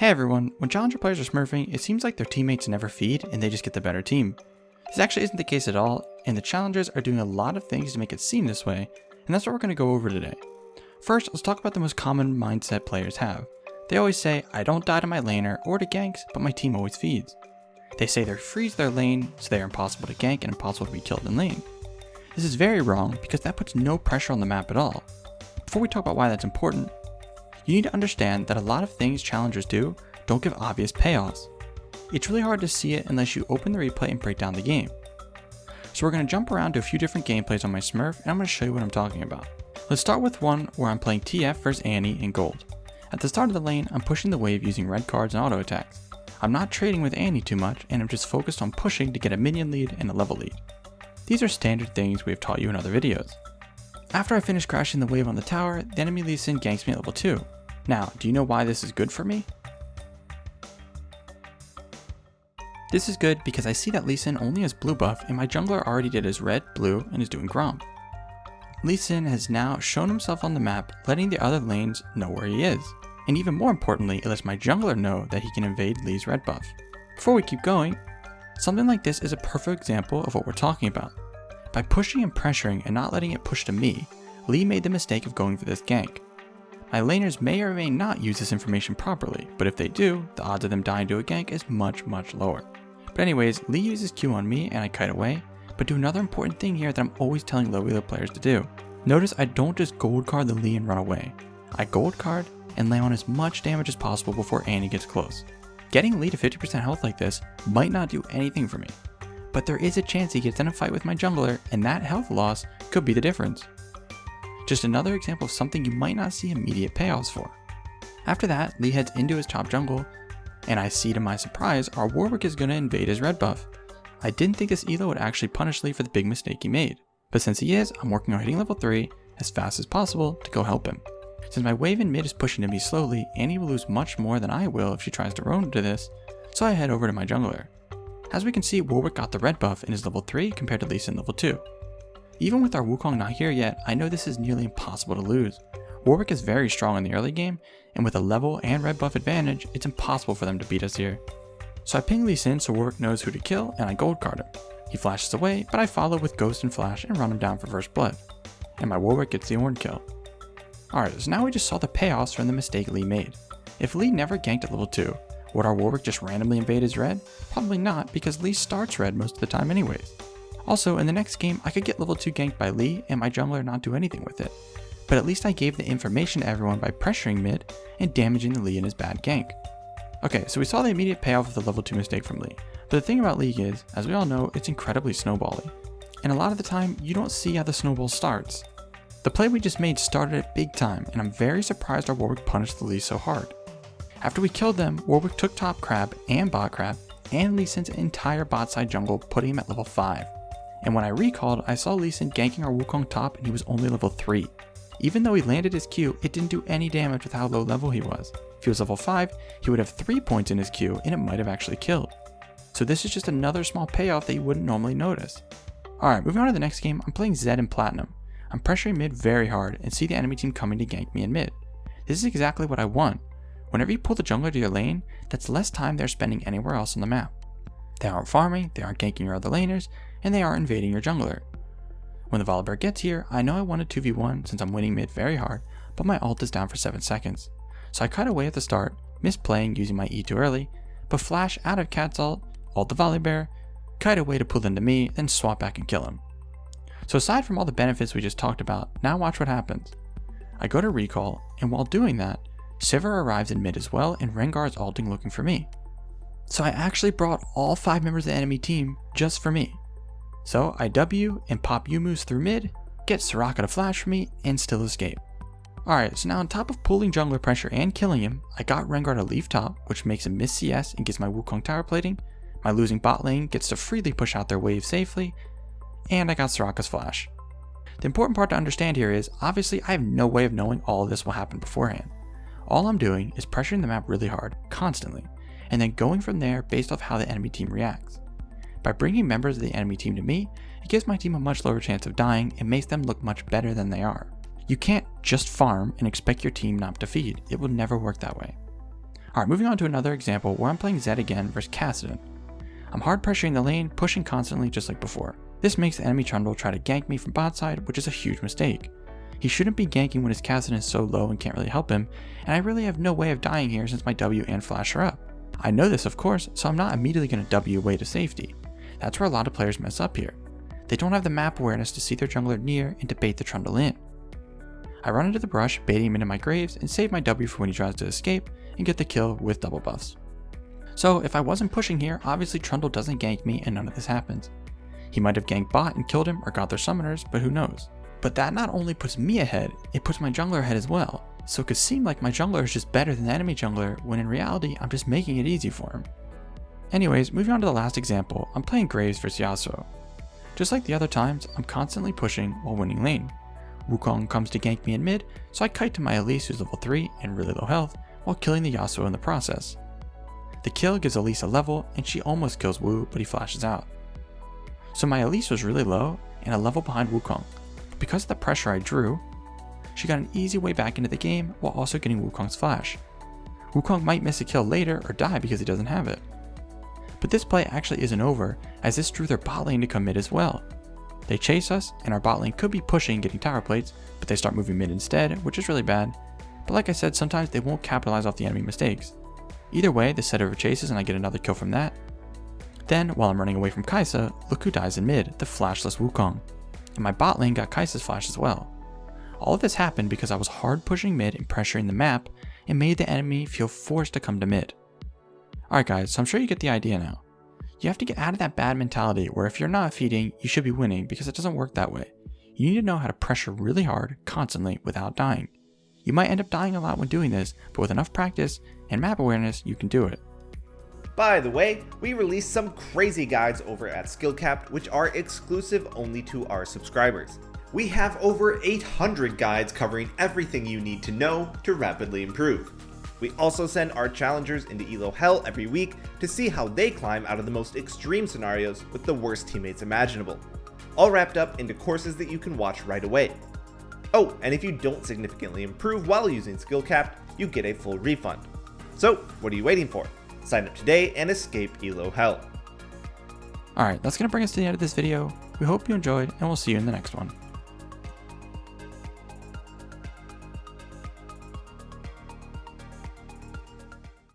Hey everyone, when challenger players are smurfing, it seems like their teammates never feed and they just get the better team. This actually isn't the case at all, and the challengers are doing a lot of things to make it seem this way, and that's what we're going to go over today. First, let's talk about the most common mindset players have. They always say, I don't die to my laner or to ganks, but my team always feeds. They say they freeze their lane, so they are impossible to gank and impossible to be killed in lane. This is very wrong because that puts no pressure on the map at all. Before we talk about why that's important, you need to understand that a lot of things challengers do don't give obvious payoffs. It's really hard to see it unless you open the replay and break down the game. So we're going to jump around to a few different gameplays on my smurf, and I'm going to show you what I'm talking about. Let's start with one where I'm playing TF versus Annie in gold. At the start of the lane, I'm pushing the wave using red cards and auto attacks. I'm not trading with Annie too much, and I'm just focused on pushing to get a minion lead and a level lead. These are standard things we have taught you in other videos. After I finish crashing the wave on the tower, the enemy Lee Sin ganks me at level 2. Now, do you know why this is good for me? This is good because I see that Lee Sin only has blue buff and my jungler already did his red, blue, and is doing Grom. Lee Sin has now shown himself on the map, letting the other lanes know where he is. And even more importantly, it lets my jungler know that he can invade Lee's red buff. Before we keep going, something like this is a perfect example of what we're talking about. By pushing and pressuring and not letting it push to me, Lee made the mistake of going for this gank. My laners may or may not use this information properly, but if they do, the odds of them dying to a gank is much lower. But anyways, Lee uses Q on me and I kite away, but do another important thing here that I'm always telling low elo players to do. Notice I don't just gold card the Lee and run away. I gold card and lay on as much damage as possible before Annie gets close. Getting Lee to 50% health like this might not do anything for me, but there is a chance he gets in a fight with my jungler and that health loss could be the difference. Just another example of something you might not see immediate payoffs for. After that, Lee heads into his top jungle, and I see to my surprise our Warwick is going to invade his red buff. I didn't think this elo would actually punish Lee for the big mistake he made, but since he is, I'm working on hitting level 3 as fast as possible to go help him. Since my wave in mid is pushing to me slowly, Annie will lose much more than I will if she tries to roam into this, so I head over to my jungler. As we can see, Warwick got the red buff in his level 3 compared to Lee Sin level 2. Even with our Wukong not here yet, I know this is nearly impossible to lose. Warwick is very strong in the early game, and with a level and red buff advantage, it's impossible for them to beat us here. So I ping Lee Sin so Warwick knows who to kill, and I gold card him. He flashes away, but I follow with Ghost and Flash and run him down for first blood. And my Warwick gets the Ornn kill. Alright, so now we just saw the payoffs from the mistake Lee made. If Lee never ganked at level 2, would our Warwick just randomly invade his red? Probably not, because Lee starts red most of the time anyways. Also, in the next game, I could get level 2 ganked by Lee and my jungler not do anything with it. But at least I gave the information to everyone by pressuring mid and damaging the Lee in his bad gank. Okay, so we saw the immediate payoff of the level 2 mistake from Lee. But the thing about League is, as we all know, it's incredibly snowbally. And a lot of the time, you don't see how the snowball starts. The play we just made started at big time, and I'm very surprised our Warwick punished the Lee so hard. After we killed them, Warwick took top crab and bot crab, and Lee Sin's entire bot side jungle, putting him at level 5. And when I recalled, I saw Lee Sin ganking our Wukong top and he was only level 3. Even though he landed his Q, it didn't do any damage with how low level he was. If he was level 5, he would have 3 points in his Q and it might have actually killed. So this is just another small payoff that you wouldn't normally notice. Alright, moving on to the next game, I'm playing Zed in Platinum. I'm pressuring mid very hard and see the enemy team coming to gank me in mid. This is exactly what I want. Whenever you pull the jungler to your lane, that's less time they're spending anywhere else on the map. They aren't farming, they aren't ganking your other laners, and they aren't invading your jungler. When the Volibear gets here, I know I want a 2v1 since I'm winning mid very hard, but my ult is down for 7 seconds. So I cut away at the start, miss playing using my E too early, but flash out of Cat's ult the Volibear, kite away to pull into me, then swap back and kill him. So aside from all the benefits we just talked about, now watch what happens. I go to recall, and while doing that, Sivir arrives in mid as well and Rengar is ulting looking for me. So I actually brought all 5 members of the enemy team just for me. So I W and pop Yumu's through mid, get Soraka to flash for me, and still escape. Alright, so now on top of pulling jungler pressure and killing him, I got Rengar to leave top, which makes him miss CS and gives my Wukong tower plating, my losing bot lane gets to freely push out their wave safely, and I got Soraka's flash. The important part to understand here is, obviously I have no way of knowing all of this will happen beforehand. All I'm doing is pressuring the map really hard, constantly, and then going from there based off how the enemy team reacts. By bringing members of the enemy team to me, it gives my team a much lower chance of dying and makes them look much better than they are. You can't just farm and expect your team not to feed, it will never work that way. Alright, moving on to another example where I'm playing Zed again versus Kassadin. I'm hard pressuring the lane, pushing constantly just like before. This makes the enemy Trundle try to gank me from bot side, which is a huge mistake. He shouldn't be ganking when his Kassadin is so low and can't really help him, and I really have no way of dying here since my W and flash are up. I know this of course, so I'm not immediately going to W away to safety. That's where a lot of players mess up here. They don't have the map awareness to see their jungler near and to bait the Trundle in. I run into the brush, baiting him into my graves, and save my W for when he tries to escape, and get the kill with double buffs. So if I wasn't pushing here, obviously Trundle doesn't gank me and none of this happens. He might have ganked bot and killed him or got their summoners, but who knows. But that not only puts me ahead, it puts my jungler ahead as well. So it could seem like my jungler is just better than the enemy jungler, when in reality I'm just making it easy for him. Anyways, moving on to the last example, I'm playing Graves vs Yasuo. Just like the other times, I'm constantly pushing while winning lane. Wukong comes to gank me in mid, so I kite to my Elise who's level 3 and really low health, while killing the Yasuo in the process. The kill gives Elise a level, and she almost kills Wu, but he flashes out. So my Elise was really low, and a level behind Wukong. Because of the pressure I drew, she got an easy way back into the game while also getting Wukong's flash. Wukong might miss a kill later or die because he doesn't have it. But this play actually isn't over, as this drew their bot lane to come mid as well. They chase us, and our bot lane could be pushing and getting tower plates, but they start moving mid instead, which is really bad. But like I said, sometimes they won't capitalize off the enemy mistakes. Either way, the set over chases and I get another kill from that. Then, while I'm running away from Kai'Sa, look who dies in mid, the flashless Wukong. And my bot lane got Kai'Sa's flash as well. All of this happened because I was hard pushing mid and pressuring the map, and made the enemy feel forced to come to mid. Alright guys, so I'm sure you get the idea now. You have to get out of that bad mentality where if you're not feeding, you should be winning, because it doesn't work that way. You need to know how to pressure really hard, constantly, without dying. You might end up dying a lot when doing this, but with enough practice and map awareness, you can do it. By the way, we released some crazy guides over at skillcapped, which are exclusive only to our subscribers. We have over 800 guides covering everything you need to know to rapidly improve. We also send our challengers into Elo Hell every week to see how they climb out of the most extreme scenarios with the worst teammates imaginable. All wrapped up into courses that you can watch right away. Oh, and if you don't significantly improve while using skillcapped, you get a full refund. So, what are you waiting for? Sign up today and escape Elo Hell. Alright, that's going to bring us to the end of this video. We hope you enjoyed, and we'll see you in the next one.